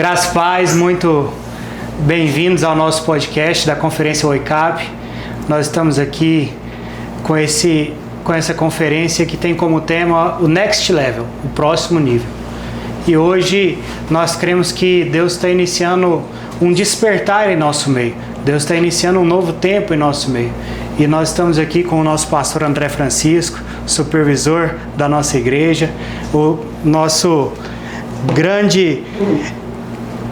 Graças e paz, muito bem-vindos ao nosso podcast da Conferência OICAP. Nós estamos aqui com essa conferência que tem como tema o Next Level, o próximo nível. E hoje nós cremos que Deus está iniciando um despertar em nosso meio. Deus está iniciando um novo tempo em nosso meio. E nós estamos aqui com o nosso pastor André Francisco, supervisor da nossa igreja, o nosso grande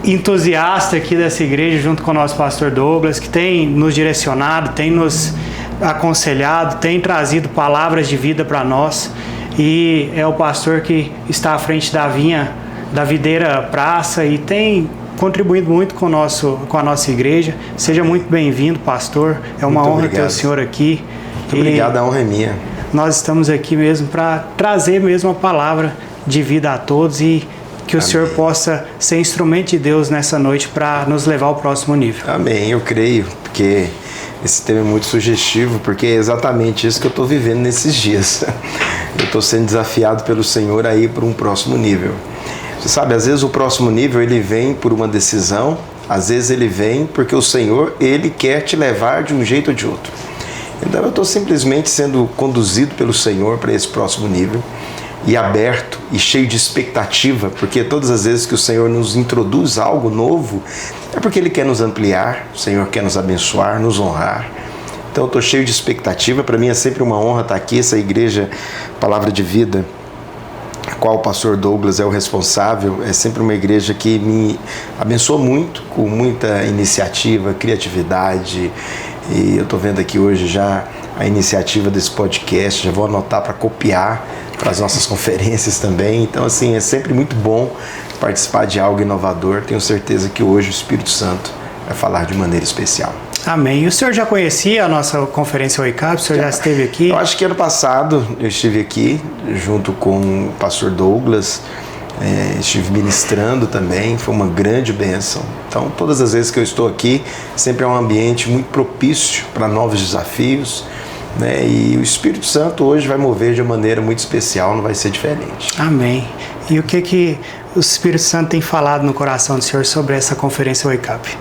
entusiasta aqui dessa igreja, junto com o nosso pastor Douglas, que tem nos direcionado, tem nos aconselhado, tem trazido palavras de vida para nós, e é o pastor que está à frente da vinha, da videira praça, e tem contribuído muito com a nossa igreja. Seja muito bem-vindo, pastor, é uma honra ter o senhor aqui. Muito obrigado, a honra é minha. Nós estamos aqui mesmo para trazer mesmo a palavra de vida a todos e que o Amém. Senhor possa ser instrumento de Deus nessa noite para nos levar ao próximo nível. Amém, eu creio, porque esse tema é muito sugestivo, porque é exatamente isso que eu estou vivendo nesses dias. Eu estou sendo desafiado pelo Senhor a ir para um próximo nível. Você sabe, às vezes o próximo nível ele vem por uma decisão, às vezes ele vem porque o Senhor ele quer te levar de um jeito ou de outro. Então eu estou simplesmente sendo conduzido pelo Senhor para esse próximo nível, e aberto e cheio de expectativa, porque todas as vezes que o Senhor nos introduz algo novo, é porque Ele quer nos ampliar, o Senhor quer nos abençoar, nos honrar. Então eu estou cheio de expectativa, para mim é sempre uma honra estar aqui, essa igreja Palavra de Vida, a qual o pastor Douglas é o responsável, é sempre uma igreja que me abençoa muito, com muita iniciativa, criatividade, e eu estou vendo aqui hoje já a iniciativa desse podcast, já vou anotar para copiar para as nossas conferências também. Então, assim, é sempre muito bom participar de algo inovador. Tenho certeza que hoje o Espírito Santo vai falar de maneira especial. Amém. E o senhor já conhecia a nossa conferência OICAP? O senhor já esteve aqui? Eu acho que ano passado eu estive aqui junto com o pastor Douglas, estive ministrando também, foi uma grande bênção. Então, todas as vezes que eu estou aqui, sempre é um ambiente muito propício para novos desafios, né? E o Espírito Santo hoje vai mover de uma maneira muito especial, não vai ser diferente. Amém. E o que o Espírito Santo tem falado no coração do Senhor sobre essa conferência OICAP?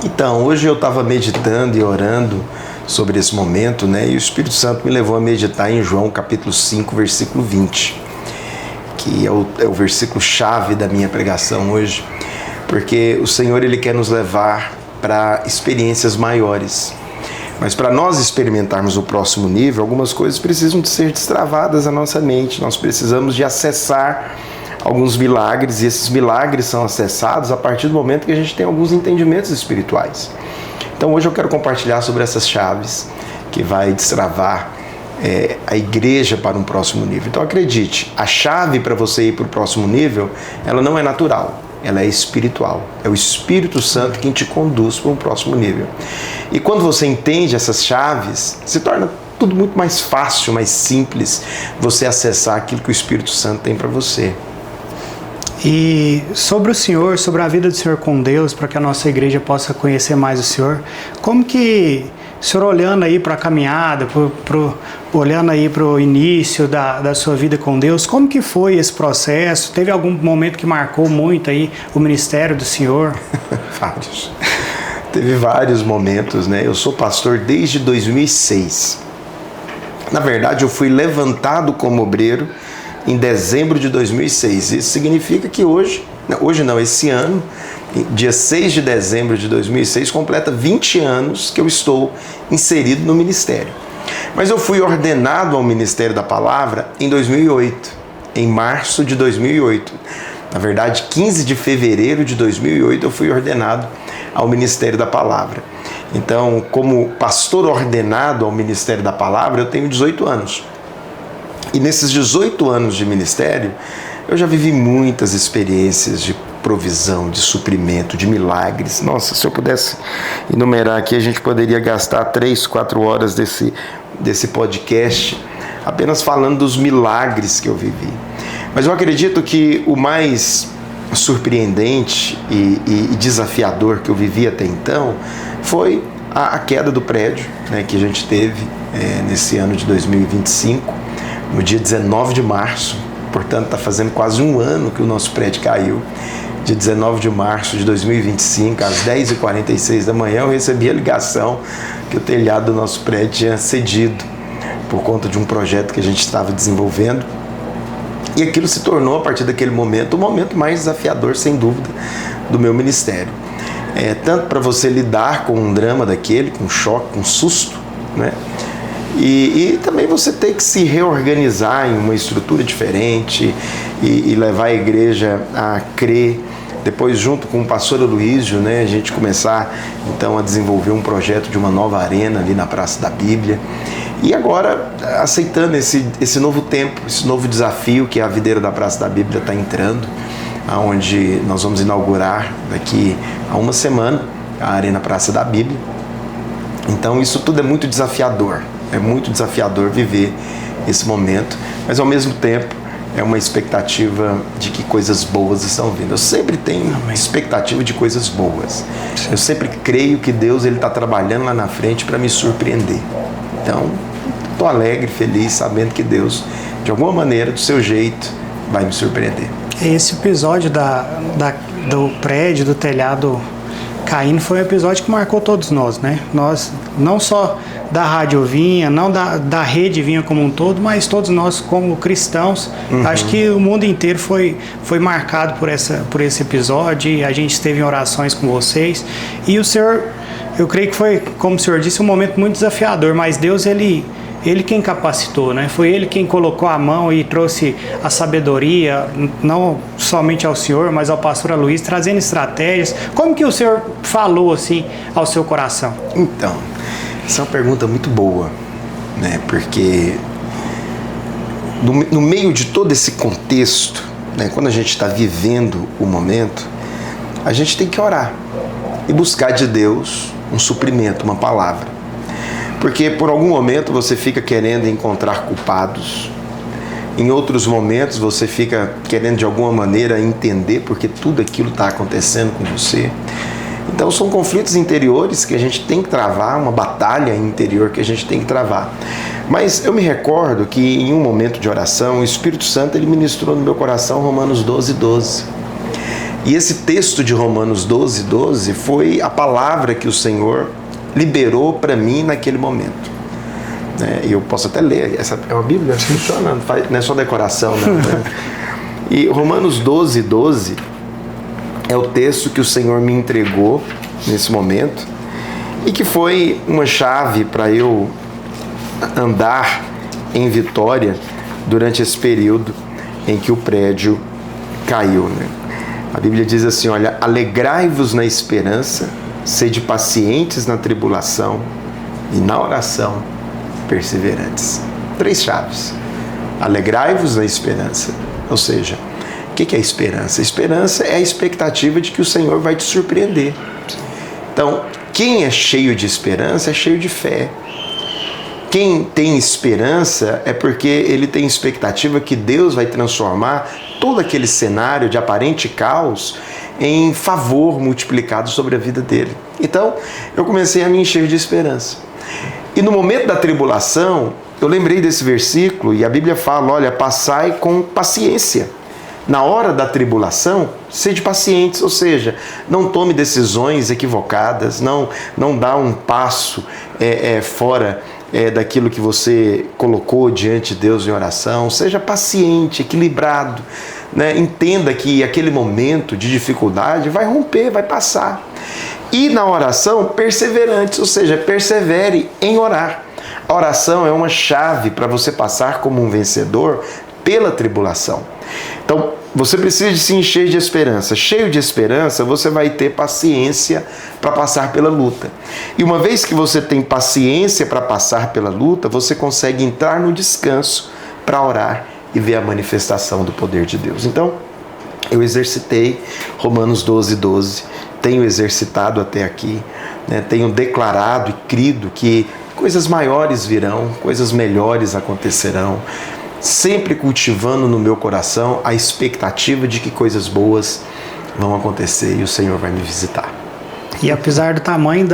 Então, hoje eu estava meditando e orando sobre esse momento, né? E o Espírito Santo me levou a meditar em João capítulo 5, versículo 20, que é o versículo chave da minha pregação hoje, porque o Senhor ele quer nos levar para experiências maiores. Mas para nós experimentarmos o próximo nível, algumas coisas precisam de ser destravadas na nossa mente. Nós precisamos de acessar alguns milagres, e esses milagres são acessados a partir do momento que a gente tem alguns entendimentos espirituais. Então hoje eu quero compartilhar sobre essas chaves que vai destravar a igreja para um próximo nível. Então acredite, a chave para você ir para o próximo nível, ela não é natural. Ela é espiritual. É o Espírito Santo quem te conduz para um próximo nível. E quando você entende essas chaves, se torna tudo muito mais fácil, mais simples, você acessar aquilo que o Espírito Santo tem para você. E sobre o Senhor, sobre a vida do Senhor com Deus, para que a nossa igreja possa conhecer mais o Senhor, como que o Senhor, olhando aí para a caminhada, olhando aí para o início da sua vida com Deus, como que foi esse processo? Teve algum momento que marcou muito aí o ministério do Senhor? Vários. Teve vários momentos, né? Eu sou pastor desde 2006. Na verdade, eu fui levantado como obreiro em dezembro de 2006. Isso significa que esse ano, dia 6 de dezembro de 2006, completa 20 anos que eu estou inserido no ministério. Mas eu fui ordenado ao Ministério da Palavra em 2008, em março de 2008. Na verdade, 15 de fevereiro de 2008 eu fui ordenado ao Ministério da Palavra. Então, como pastor ordenado ao Ministério da Palavra, eu tenho 18 anos. E nesses 18 anos de ministério, eu já vivi muitas experiências de provisão, de suprimento, de milagres. Nossa, se eu pudesse enumerar aqui, a gente poderia gastar 3, 4 horas desse podcast apenas falando dos milagres que eu vivi. Mas eu acredito que o mais surpreendente e desafiador que eu vivi até então foi a queda do prédio, né, que a gente teve nesse ano de 2025, no dia 19 de março. Portanto, está fazendo quase um ano que o nosso prédio caiu. de 19 de março de 2025, às 10h46 da manhã, eu recebi a ligação que o telhado do nosso prédio tinha cedido por conta de um projeto que a gente estava desenvolvendo. E aquilo se tornou, a partir daquele momento, o momento mais desafiador, sem dúvida, do meu ministério. Tanto para você lidar com um drama daquele, com um choque, com um susto, né? E também você ter que se reorganizar em uma estrutura diferente e levar a igreja a crer. Depois, junto com o pastor Aloísio, né, a gente começar então a desenvolver um projeto de uma nova arena ali na Praça da Bíblia. E agora, aceitando esse novo tempo, esse novo desafio que a videira da Praça da Bíblia está entrando, onde nós vamos inaugurar daqui a uma semana a Arena Praça da Bíblia. Então isso tudo é muito desafiador viver esse momento, mas ao mesmo tempo é uma expectativa de que coisas boas estão vindo. Eu sempre tenho expectativa de coisas boas. Eu sempre creio que Deus está trabalhando lá na frente para me surpreender. Então, estou alegre, feliz, sabendo que Deus, de alguma maneira, do seu jeito, vai me surpreender. Esse episódio do prédio, do telhado caindo, foi um episódio que marcou todos nós, né? Nós, não só da Rádio Vinha, não da Rede Vinha como um todo, mas todos nós como cristãos. Acho que o mundo inteiro foi marcado por esse episódio, e a gente esteve em orações com vocês. E o Senhor, eu creio que foi, como o Senhor disse, um momento muito desafiador, mas Deus, Ele quem capacitou, né? Foi Ele quem colocou a mão e trouxe a sabedoria, não somente ao Senhor, mas ao pastor Aloísio, trazendo estratégias. Como que o Senhor falou assim ao seu coração? Então, essa é uma pergunta muito boa, né? Porque no meio de todo esse contexto, né, quando a gente está vivendo o momento, a gente tem que orar e buscar de Deus um suprimento, uma palavra. Porque por algum momento você fica querendo encontrar culpados, em outros momentos você fica querendo de alguma maneira entender porque tudo aquilo está acontecendo com você. Então são conflitos interiores que a gente tem que travar, uma batalha interior que a gente tem que travar. Mas eu me recordo que em um momento de oração, o Espírito Santo ele ministrou no meu coração Romanos 12:12. E esse texto de Romanos 12:12 foi a palavra que o Senhor liberou para mim naquele momento. Eu posso até ler, essa é uma Bíblia, funciona, não é só decoração, não. Né? E Romanos 12:12 é o texto que o Senhor me entregou nesse momento e que foi uma chave para eu andar em vitória durante esse período em que o prédio caiu. Né? A Bíblia diz assim, olha, alegrai-vos na esperança, sede pacientes na tribulação e na oração perseverantes. 3 chaves. Alegrai-vos na esperança. Ou seja, o que é esperança? Esperança é a expectativa de que o Senhor vai te surpreender. Então, quem é cheio de esperança é cheio de fé. Quem tem esperança é porque ele tem expectativa que Deus vai transformar todo aquele cenário de aparente caos em favor multiplicado sobre a vida dele. Então, eu comecei a me encher de esperança. E no momento da tribulação, eu lembrei desse versículo e a Bíblia fala, olha, passai com paciência. Na hora da tribulação, sede pacientes, ou seja, não tome decisões equivocadas, não dá um passo fora daquilo que você colocou diante de Deus em oração. Seja paciente, equilibrado, né? Entenda que aquele momento de dificuldade vai romper, vai passar. E na oração, perseverantes, ou seja, persevere em orar. A oração é uma chave para você passar como um vencedor pela tribulação. Então, você precisa de se encher de esperança. Cheio de esperança, você vai ter paciência para passar pela luta. E uma vez que você tem paciência para passar pela luta, você consegue entrar no descanso para orar e ver a manifestação do poder de Deus. Então, eu exercitei Romanos 12:12, tenho exercitado até aqui, né? Tenho declarado e crido que coisas maiores virão, coisas melhores acontecerão, sempre cultivando no meu coração a expectativa de que coisas boas vão acontecer e o Senhor vai me visitar. E apesar do tamanho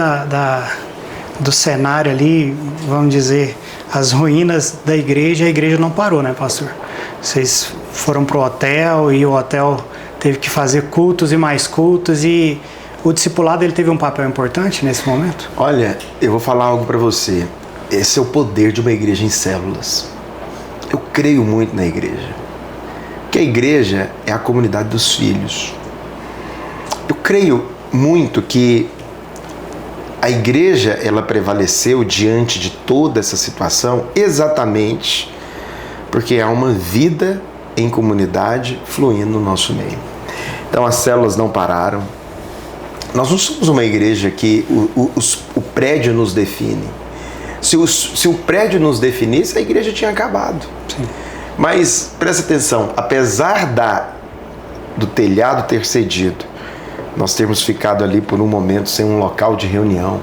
do cenário ali, vamos dizer, as ruínas da igreja, a igreja não parou, né, pastor? Vocês foram pro hotel e o hotel teve que fazer cultos e mais cultos, e o discipulado ele teve um papel importante nesse momento? Olha, eu vou falar algo para você. Esse é o poder de uma igreja em células. Eu creio muito na igreja. Porque a igreja é a comunidade dos filhos. Eu creio muito que a igreja ela prevaleceu diante de toda essa situação exatamente porque há uma vida em comunidade fluindo no nosso meio. Então as células não pararam. Nós não somos uma igreja que o prédio nos define. Se o prédio nos definisse, a igreja tinha acabado. Sim. Mas presta atenção, apesar do telhado ter cedido, nós termos ficado ali por um momento sem um local de reunião.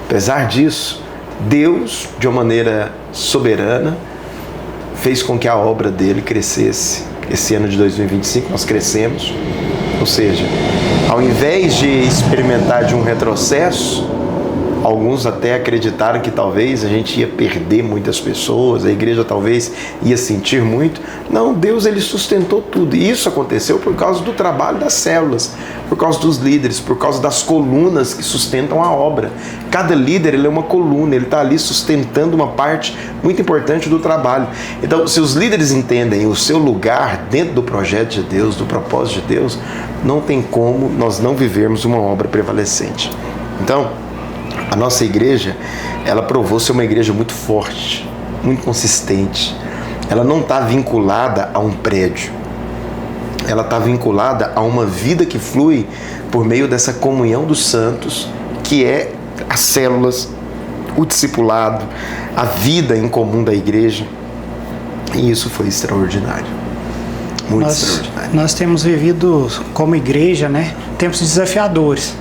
Apesar disso, Deus, de uma maneira soberana, fez com que a obra dele crescesse. Esse ano de 2025 nós crescemos, ou seja, ao invés de experimentar de um retrocesso, alguns até acreditaram que talvez a gente ia perder muitas pessoas, a igreja talvez ia sentir muito. Não, Deus ele sustentou tudo. E isso aconteceu por causa do trabalho das células, por causa dos líderes, por causa das colunas que sustentam a obra. Cada líder ele é uma coluna, ele está ali sustentando uma parte muito importante do trabalho. Então, se os líderes entendem o seu lugar dentro do projeto de Deus, do propósito de Deus, não tem como nós não vivermos uma obra prevalecente. Então, a nossa igreja, ela provou ser uma igreja muito forte, muito consistente. Ela não está vinculada a um prédio. Ela está vinculada a uma vida que flui por meio dessa comunhão dos santos, que é as células, o discipulado, a vida em comum da igreja. E isso foi extraordinário. Muito extraordinário. Nós temos vivido como igreja, né, tempos desafiadores.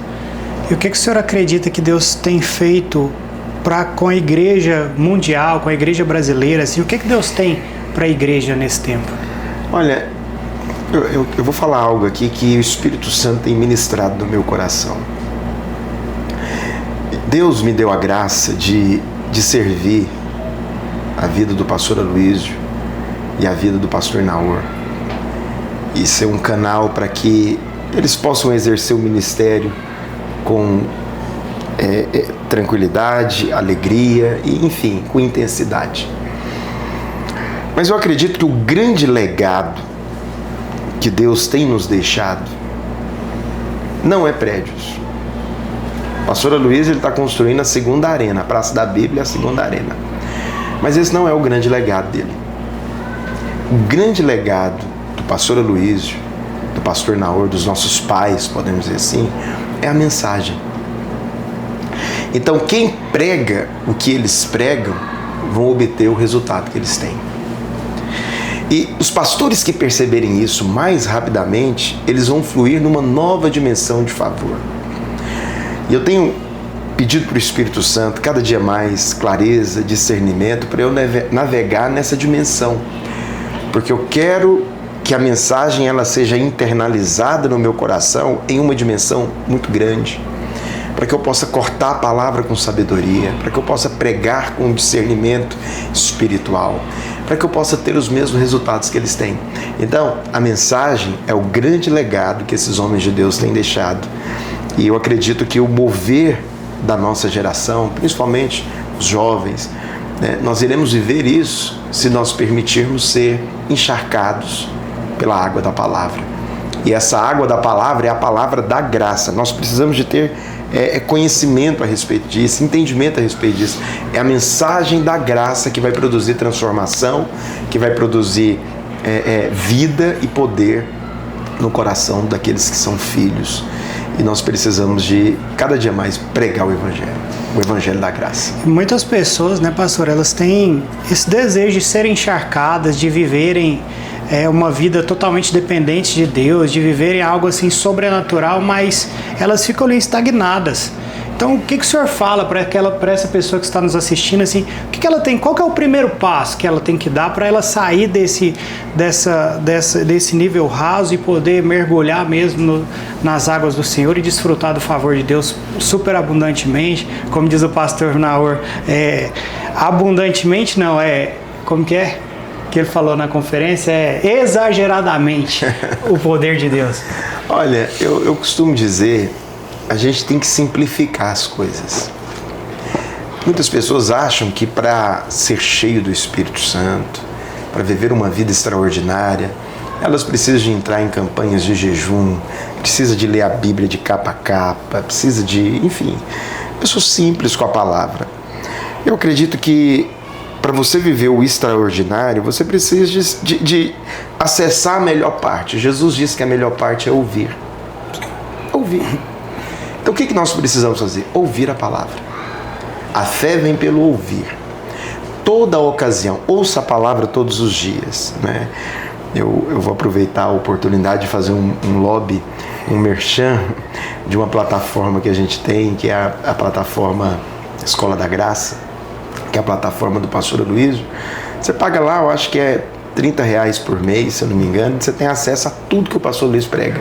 E o que o senhor acredita que Deus tem feito com a igreja mundial, com a igreja brasileira? Assim, o que Deus tem para a igreja nesse tempo? Olha, eu vou falar algo aqui que o Espírito Santo tem ministrado no meu coração. Deus me deu a graça de servir a vida do pastor Aloísio e a vida do pastor Naor, e ser um canal para que eles possam exercer o ministério com tranquilidade, alegria e, enfim, com intensidade. Mas eu acredito que o grande legado que Deus tem nos deixado não é prédios. O pastor Aloísio está construindo a segunda arena, a Praça da Bíblia, a segunda arena. Mas esse não é o grande legado dele. O grande legado do pastor Aloísio, do pastor Naor, dos nossos pais, podemos dizer assim, é a mensagem. Então, quem prega o que eles pregam, vão obter o resultado que eles têm. E os pastores que perceberem isso mais rapidamente, eles vão fluir numa nova dimensão de favor. E eu tenho pedido para o Espírito Santo, cada dia mais, clareza, discernimento, para eu navegar nessa dimensão. Porque eu quero que a mensagem ela seja internalizada no meu coração em uma dimensão muito grande, para que eu possa cortar a palavra com sabedoria, para que eu possa pregar com discernimento espiritual, para que eu possa ter os mesmos resultados que eles têm. Então, a mensagem é o grande legado que esses homens de Deus têm deixado, e eu acredito que o mover da nossa geração, principalmente os jovens, nós iremos viver isso se nós permitirmos ser encharcados pela água da palavra. E essa água da palavra é a palavra da graça. Nós precisamos de ter conhecimento a respeito disso, entendimento a respeito disso. É a mensagem da graça que vai produzir transformação, que vai produzir vida e poder no coração daqueles que são filhos. E nós precisamos de, cada dia mais, pregar o Evangelho da graça. Muitas pessoas, né, pastor, elas têm esse desejo de serem encharcadas, de viverem uma vida totalmente dependente de Deus, de viverem algo assim sobrenatural, mas elas ficam ali estagnadas. Então, o que o senhor fala para essa pessoa que está nos assistindo, assim, qual que é o primeiro passo que ela tem que dar para ela sair desse nível raso e poder mergulhar mesmo nas águas do Senhor e desfrutar do favor de Deus superabundantemente, como diz o pastor Naor, abundantemente não, como que é? que ele falou na conferência é exageradamente o poder de Deus. Olha, eu costumo dizer, a gente tem que simplificar as coisas. Muitas pessoas acham que para ser cheio do Espírito Santo, para viver uma vida extraordinária, elas precisam de entrar em campanhas de jejum, precisa de ler a Bíblia de capa a capa, precisa de, enfim, pessoas simples com a palavra. Eu acredito que para você viver o extraordinário, você precisa de acessar a melhor parte. Jesus disse que a melhor parte é ouvir. Ouvir. Então o que nós precisamos fazer? Ouvir a palavra. A fé vem pelo ouvir. Toda ocasião, ouça a palavra todos os dias, né? Eu vou aproveitar a oportunidade de fazer um lobby, um merchan de uma plataforma que a gente tem, que é a plataforma Escola da Graça, que é a plataforma do pastor Aloysio. Você paga lá, eu acho que é R$30 por mês, se eu não me engano, você tem acesso a tudo que o pastor Aloysio prega,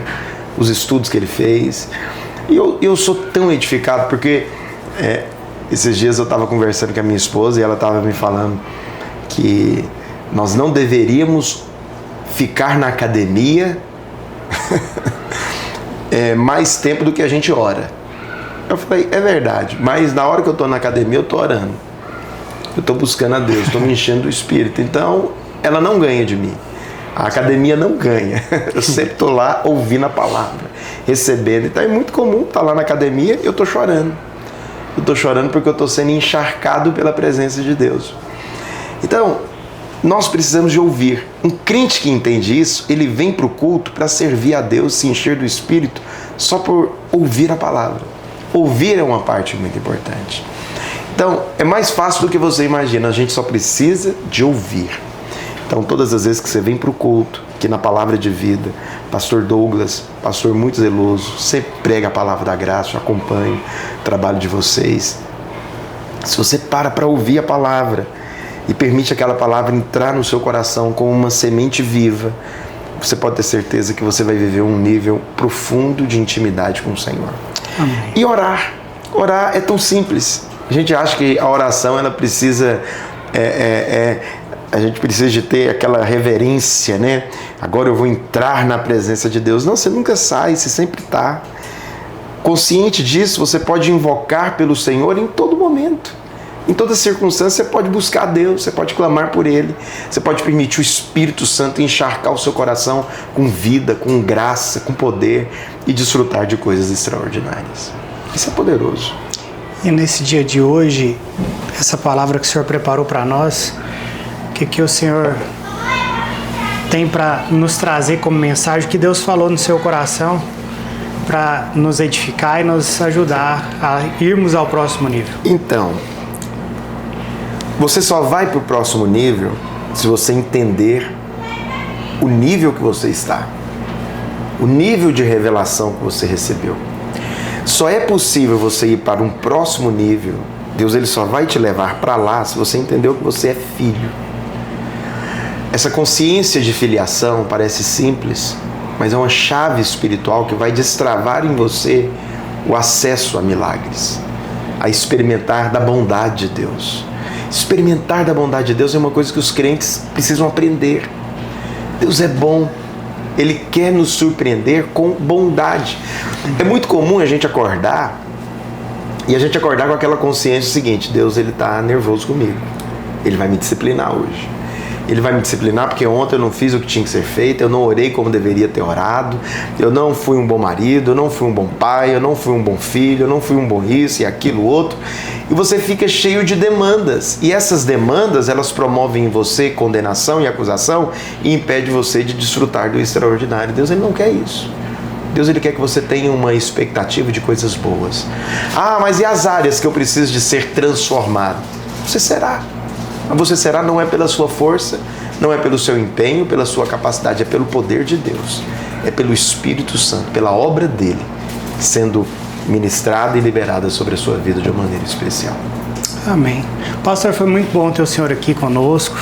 os estudos que ele fez. E eu sou tão edificado, porque esses dias eu estava conversando com a minha esposa e ela estava me falando que nós não deveríamos ficar na academia mais tempo do que a gente ora. Eu falei, é verdade, mas na hora que eu estou na academia eu estou orando, eu estou buscando a Deus, estou me enchendo do Espírito. Então ela não ganha de mim, a academia não ganha. Eu sempre estou lá ouvindo a palavra, recebendo. Então é muito comum estar lá na academia e eu estou chorando. Eu estou chorando porque eu estou sendo encharcado pela presença de Deus. Então nós precisamos de ouvir. Um crente que entende isso, ele vem para o culto para servir a Deus, se encher do Espírito, só por ouvir a palavra. Ouvir é uma parte muito importante. Então, é mais fácil do que você imagina, a gente só precisa de ouvir. Então, todas as vezes que você vem para o culto, que na Palavra de Vida, pastor Douglas, pastor muito zeloso, sempre prega a palavra da graça, eu acompanho o trabalho de vocês. Se você para ouvir a palavra e permite aquela palavra entrar no seu coração como uma semente viva, você pode ter certeza que você vai viver um nível profundo de intimidade com o Senhor. Amém. E orar. Orar é tão simples. A gente acha que a oração ela precisa... a gente precisa de ter aquela reverência, né? Agora eu vou entrar na presença de Deus. Não, você nunca sai, você sempre está. Consciente disso, você pode invocar pelo Senhor em todo momento. Em toda circunstância, você pode buscar Deus, você pode clamar por Ele, você pode permitir o Espírito Santo encharcar o seu coração com vida, com graça, com poder e desfrutar de coisas extraordinárias. Isso é poderoso. E nesse dia de hoje, essa palavra que o Senhor preparou para nós, o que o Senhor tem para nos trazer como mensagem, que Deus falou no seu coração para nos edificar e nos ajudar a irmos ao próximo nível? Então, você só vai para o próximo nível se você entender o nível que você está, o nível de revelação que você recebeu. Só é possível você ir para um próximo nível, Deus ele só vai te levar para lá se você entendeu que você é filho. Essa consciência de filiação parece simples, mas é uma chave espiritual que vai destravar em você o acesso a milagres, a experimentar da bondade de Deus. Experimentar da bondade de Deus é uma coisa que os crentes precisam aprender. Deus é bom, Ele quer nos surpreender com bondade. É muito comum a gente acordar e a gente acordar com aquela consciência seguinte: Deus ele está nervoso comigo, Ele vai me disciplinar hoje. Ele vai me disciplinar porque ontem eu não fiz o que tinha que ser feito, eu não orei como deveria ter orado, eu não fui um bom marido, eu não fui um bom pai, eu não fui um bom filho, eu não fui um bom isso e aquilo outro. E você fica cheio de demandas. E essas demandas, elas promovem em você condenação e acusação e impede você de desfrutar do extraordinário. Deus ele não quer isso. Deus ele quer que você tenha uma expectativa de coisas boas. Ah, mas e as áreas que eu preciso de ser transformado? Você será. Mas você será não é pela sua força, não é pelo seu empenho, pela sua capacidade, é pelo poder de Deus. É pelo Espírito Santo, pela obra dele, sendo ministrada e liberada sobre a sua vida de uma maneira especial. Amém. Pastor, foi muito bom ter o senhor aqui conosco.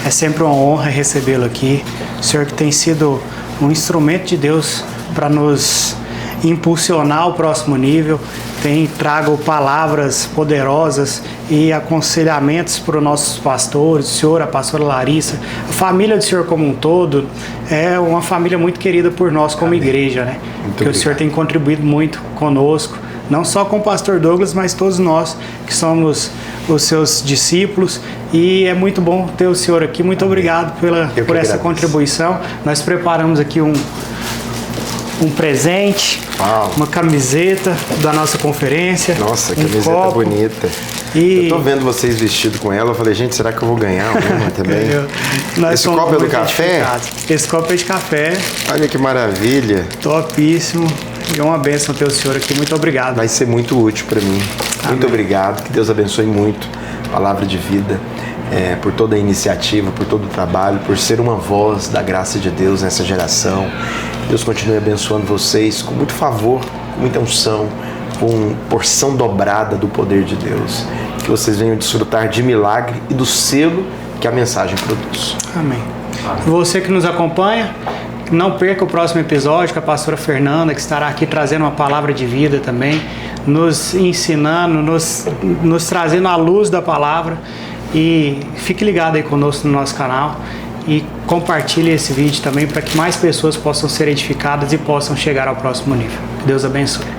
É sempre uma honra recebê-lo aqui. O senhor que tem sido um instrumento de Deus para nos impulsionar o próximo nível, tem trago palavras poderosas e aconselhamentos para os nossos pastores, o senhor, a pastora Larissa, a família do senhor como um todo, é uma família muito querida por nós como igreja, né? Porque o senhor tem contribuído muito conosco, não só com o pastor Douglas, mas todos nós que somos os seus discípulos, e é muito bom ter o senhor aqui. Muito obrigado por essa contribuição. Nós preparamos aqui um presente, uma camiseta da nossa conferência. Nossa, que camiseta bonita. E eu tô vendo vocês vestidos com ela, eu falei, gente, será que eu vou ganhar uma também? Esse copo é do café? Esse copo é de café. Olha que maravilha. Topíssimo. E é uma bênção ter o senhor aqui. Muito obrigado. Vai ser muito útil para mim. Amém. Muito obrigado. Que Deus abençoe muito a palavra de vida, por toda a iniciativa, por todo o trabalho, por ser uma voz da graça de Deus nessa geração. Deus continue abençoando vocês com muito favor, com muita unção, com porção dobrada do poder de Deus. Que vocês venham desfrutar de milagre e do selo que a mensagem produz. Amém. E você que nos acompanha, não perca o próximo episódio com a pastora Fernanda, que estará aqui trazendo uma palavra de vida também, nos ensinando, nos trazendo a luz da palavra. E fique ligado aí conosco no nosso canal e compartilhe esse vídeo também para que mais pessoas possam ser edificadas e possam chegar ao próximo nível. Deus abençoe.